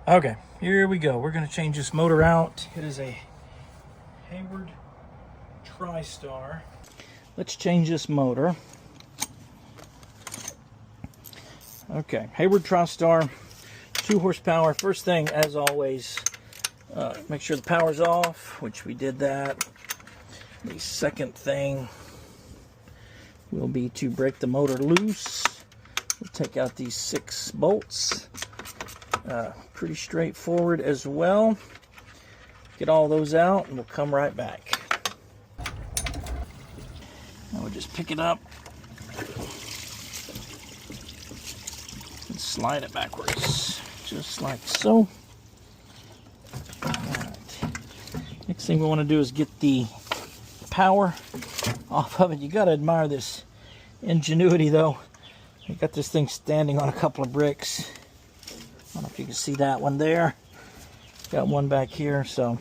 Okay, here we go. We're going to change this motor out. It is a Hayward Tristar. Let's change this motor. Okay, Hayward Tristar, 2 horsepower. First thing, as always, make sure the power's off, which we did that. The second thing will be to break the motor loose. We'll take out these 6 bolts. Pretty straightforward as well. Get all those out and we'll come right back. Now we'll just pick it up and slide it backwards, just like so. Right. Next thing we want to do is get the power off of it. You got to admire this ingenuity though. I got this thing standing on a couple of bricks. I don't know if you can see that one there. Got one back here, so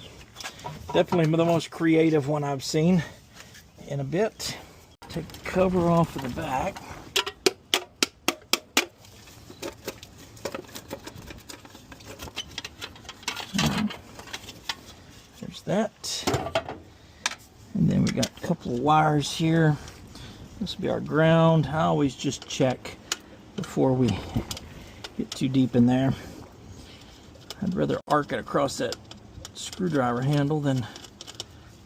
definitely the most creative one I've seen in a bit. Take the cover off of the back. There's that. And then we got a couple of wires here. This will be our ground. I always just check before we get too deep in there. I'd rather arc it across that screwdriver handle than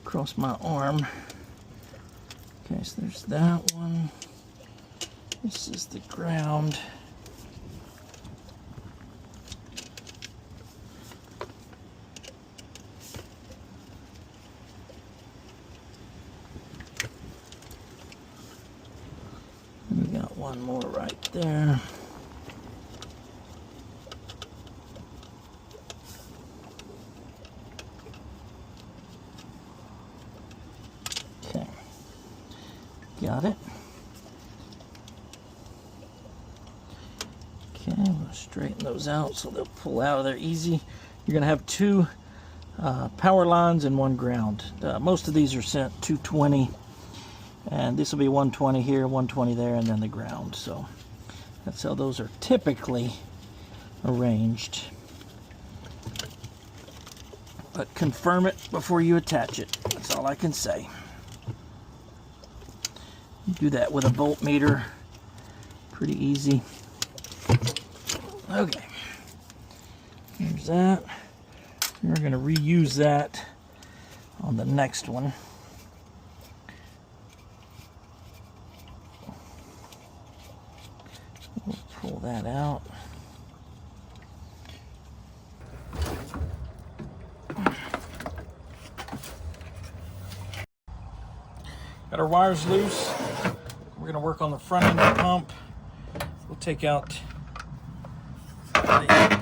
across my arm. Okay, so there's that one. This is the ground. And we got one more right there. Got it. Okay, we'll straighten those out so they'll pull out of there easy. You're going to have 2 power lines and 1 ground. Most of these are sent 220, and this will be 120 here, 120 there, and then the ground. So that's how those are typically arranged. But confirm it before you attach it. That's all I can say. Do that with a voltmeter, pretty easy. Okay, here's that. We're going to reuse that on the next one. We'll pull that out. Got our wires loose. We're going to work on the front end of the pump. We'll take out the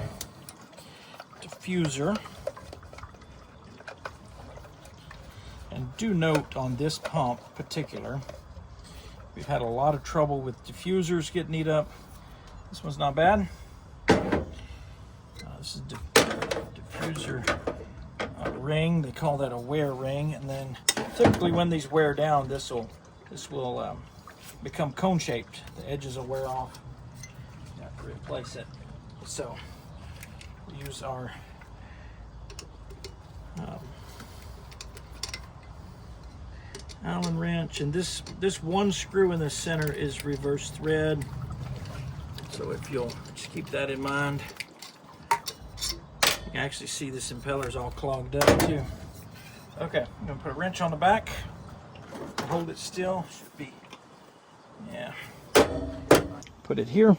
diffuser. And do note on this pump in particular, we've had a lot of trouble with diffusers getting eat up. This one's not bad. This is diffuser ring. They call that a wear ring, and then typically when these wear down, this will become cone shaped. The edges will wear off. You have to replace it. So we use our Allen wrench, and this one screw in the center is reverse thread. So if you'll just keep that in mind. You can actually see this impeller's all clogged up too. Okay, I'm gonna put a wrench on the back. Hold it still. Should be, yeah. Put it here.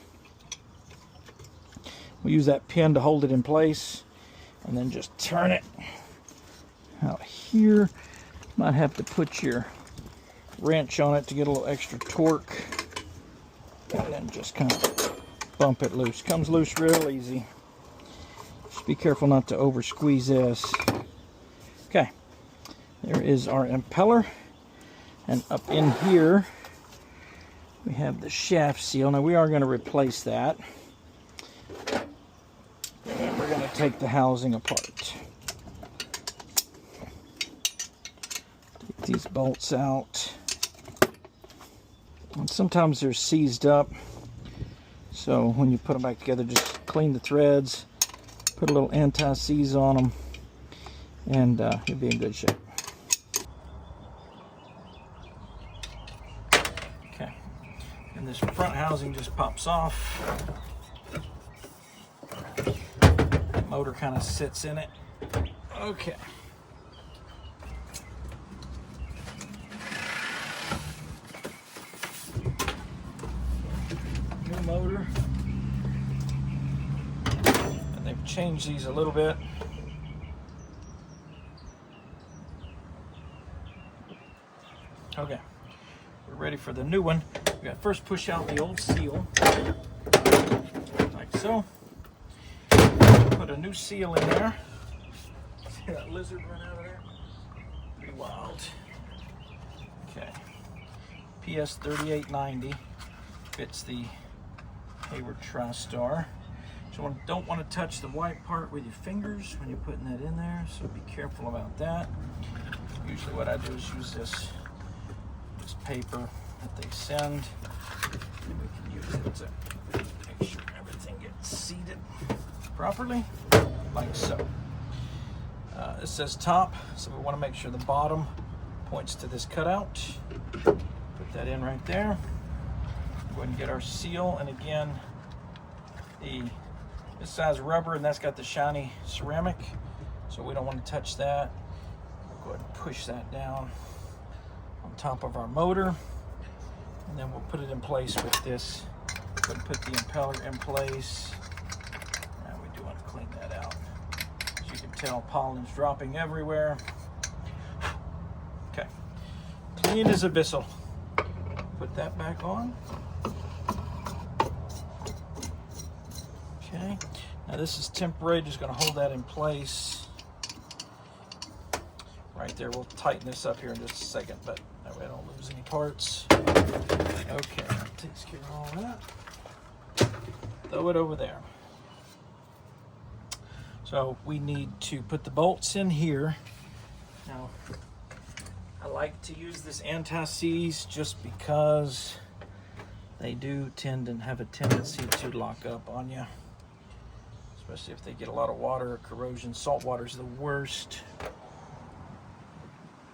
We'll use that pin to hold it in place, and then just turn it out here. Might have to put your wrench on it to get a little extra torque, and then just kind of bump it loose. Comes loose real easy. Just be careful not to over squeeze this. Okay, there is our impeller, and up in here we have the shaft seal. Now we are going to replace that, and we're going to take the housing apart. Take these bolts out, and sometimes they're seized up, so when you put them back together, just clean the threads, Put a little anti-seize on them, and you'll be in good shape. Okay, and this front housing just pops off. The motor kind of sits in it. Okay. New motor. And they've changed these a little bit. Okay, we're ready for the new one. We got to first push out the old seal, like so. Put a new seal in there. See that lizard run out of there? Pretty wild. Okay, PS 3890 fits the Hayward Tristar. So you don't want to touch the white part with your fingers when you're putting that in there, so be careful about that. Usually what I do is use this paper that they send, and we can use it to make sure everything gets seated properly, like so. It says top, so we want to make sure the bottom points to this cutout. Put that in right there. Go ahead and get our seal, and again, this size rubber, and that's got the shiny ceramic, so we don't want to touch that. We'll go ahead and push that down on top of our motor, and then we'll put it in place with this. Go ahead and put the impeller in place. And we do want to clean that out. As you can tell, pollen's dropping everywhere. Okay, clean as a whistle. Put that back on. Okay, now this is temporary, just going to hold that in place. Right there, we'll tighten this up here in just a second, but that way I don't lose any parts. Okay, that takes care of all that. Throw it over there. So we need to put the bolts in here. Now, I like to use this anti-seize just because they do tend to have a tendency to lock up on you, especially if they get a lot of water or corrosion. Salt water is the worst.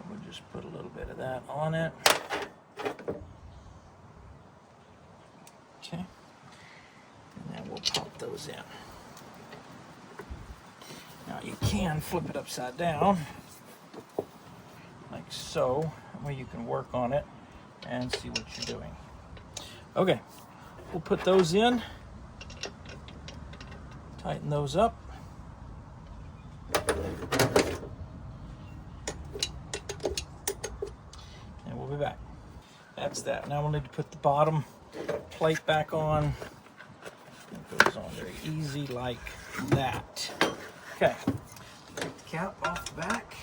We'll just put a little bit of that on it. Okay, and then we'll pop those in. Now you can flip it upside down, like so, where you can work on it and see what you're doing. Okay, we'll put those in, tighten those up. And we'll be back. That's that. Now we'll need to put the bottom plate back on. It goes on very easy like that. Okay, take the cap off the back.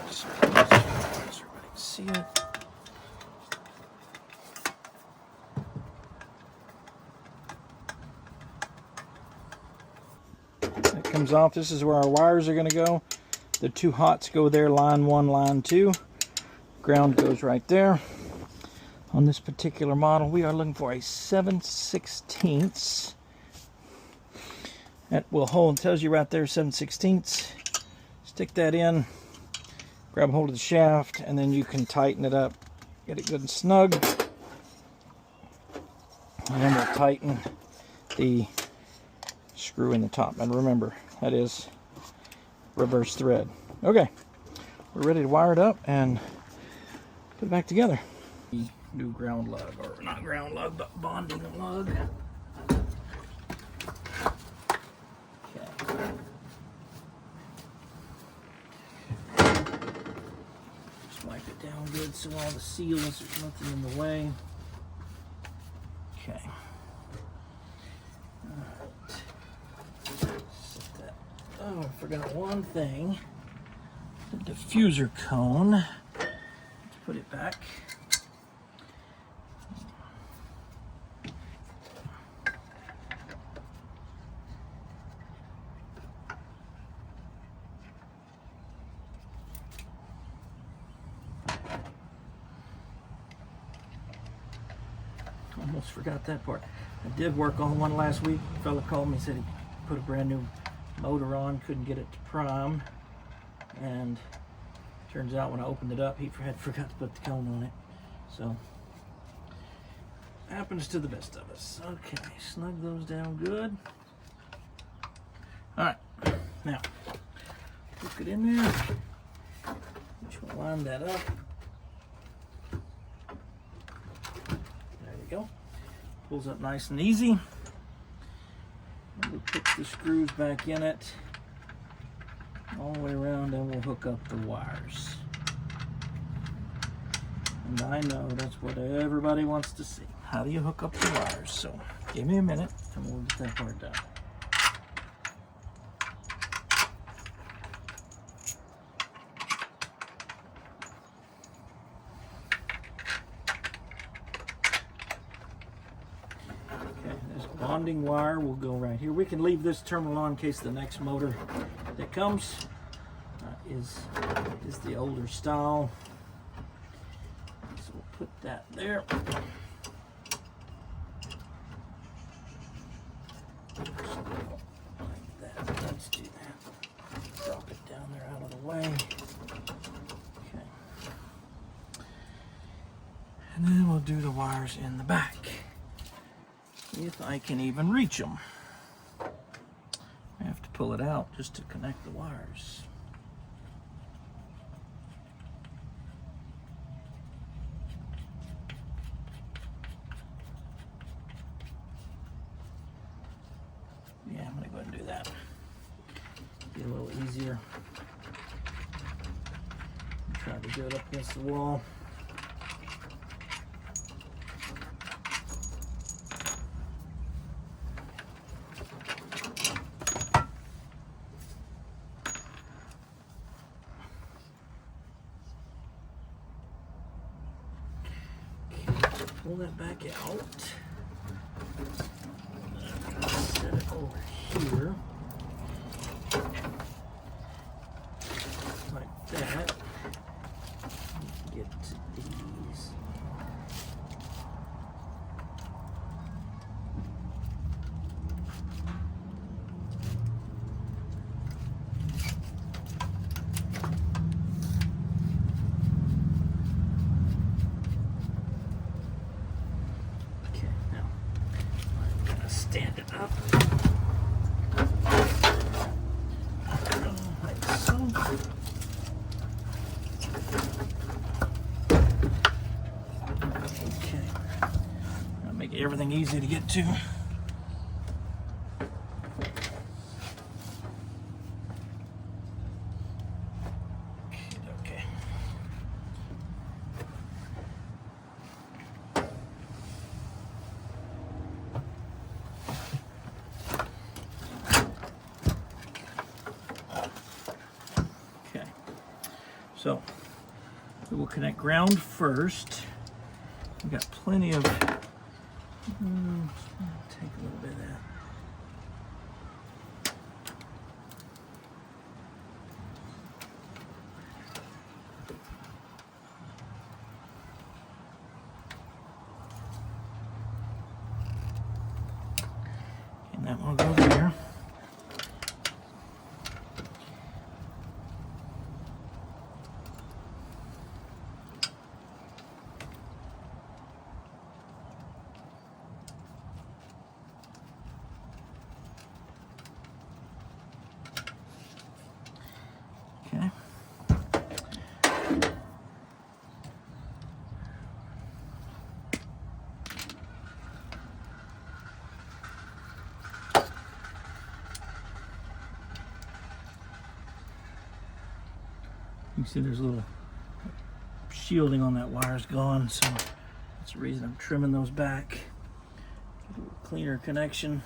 Just so everybody can see it. That comes off. This is where our wires are going to go. The two hots go there, line 1, line 2. Ground goes right there. On this particular model, we are looking for a 7/16. That will hold, tells you right there, 7/16. Stick that in, grab hold of the shaft, and then you can tighten it up. Get it good and snug. And then we'll tighten the screw in the top. And remember, that is reverse thread. Okay, we're ready to wire it up and put it back together. New ground lug, or not ground lug, but bonding lug. Okay. Just wipe it down good so all the seals, there's nothing in the way. Okay. Set that. Oh, I forgot one thing. The diffuser cone. Let's put it back. Almost forgot that part. I did work on one last week. A fella called me and said put a brand new motor on, couldn't get it to prime, and turns out when I opened it up, he had forgot to put the cone on it. So, happens to the best of us. Okay, snug those down good. All right, now, hook it in there. Just want to line that up. There we go. Pulls up nice and easy. We'll put the screws back in it all the way around, and we'll hook up the wires. And I know that's what everybody wants to see. How do you hook up the wires? So give me a minute and we'll get that part done. Bonding wire will go right here. We can leave this terminal on in case the next motor that comes is the older style. So we'll put that there. Like that. Let's do that. Drop it down there out of the way. Okay. And then we'll do the wires in the back, if I can even reach them. I have to pull it out just to connect the wires. Yeah, I'm gonna go ahead and do that. Be a little easier. Try to do it up against the wall. Pull that back out. Set it over here. Like that. Get to these. Stand it up like so. Okay, I'll make everything easy to get to. Okay. So we will connect ground first. We've got plenty of, take a little bit of that. And that one will go there. Okay. You can see there's a little shielding on that wire's gone, so that's the reason I'm trimming those back. Get a little cleaner connection.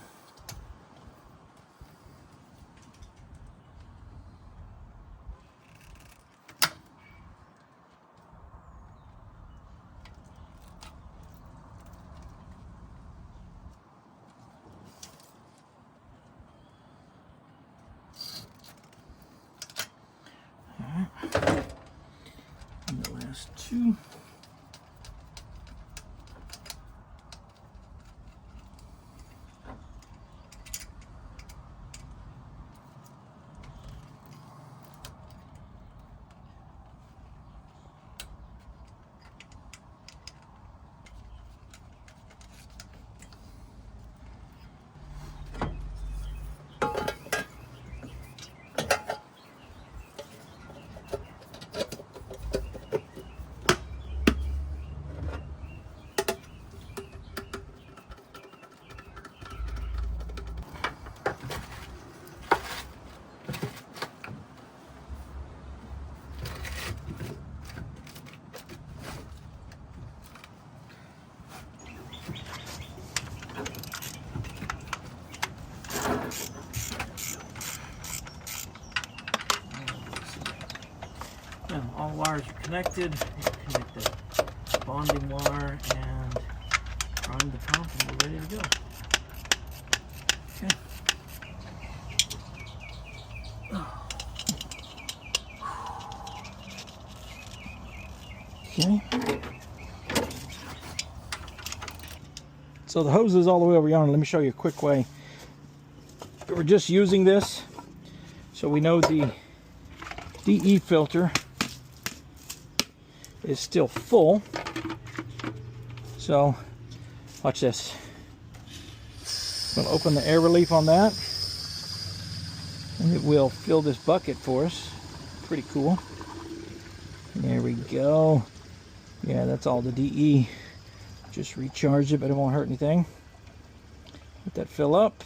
And the last two. all wires are connected. Connect the bonding wire and prime the pump, and we're ready to go. Okay. Okay. So the hose is all the way over yonder. Let me show you a quick way. We're just using this so we know the DE filter is still full. So watch this. I'm going to open the air relief on that, and it will fill this bucket for us. Pretty cool. There we go. Yeah, that's all the DE. Just recharge it, but it won't hurt anything. Let that fill up.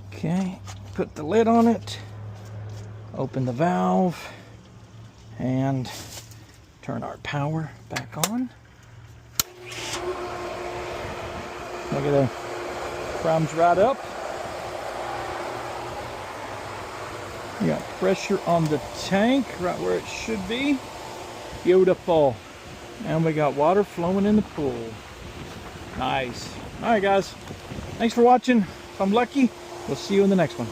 Okay, put the lid on it. Open the valve and turn our power back on. Look at that. Primes right up. You got pressure on the tank right where it should be. Beautiful. And we got water flowing in the pool. Nice. All right, guys. Thanks for watching. If I'm lucky, we'll see you in the next one.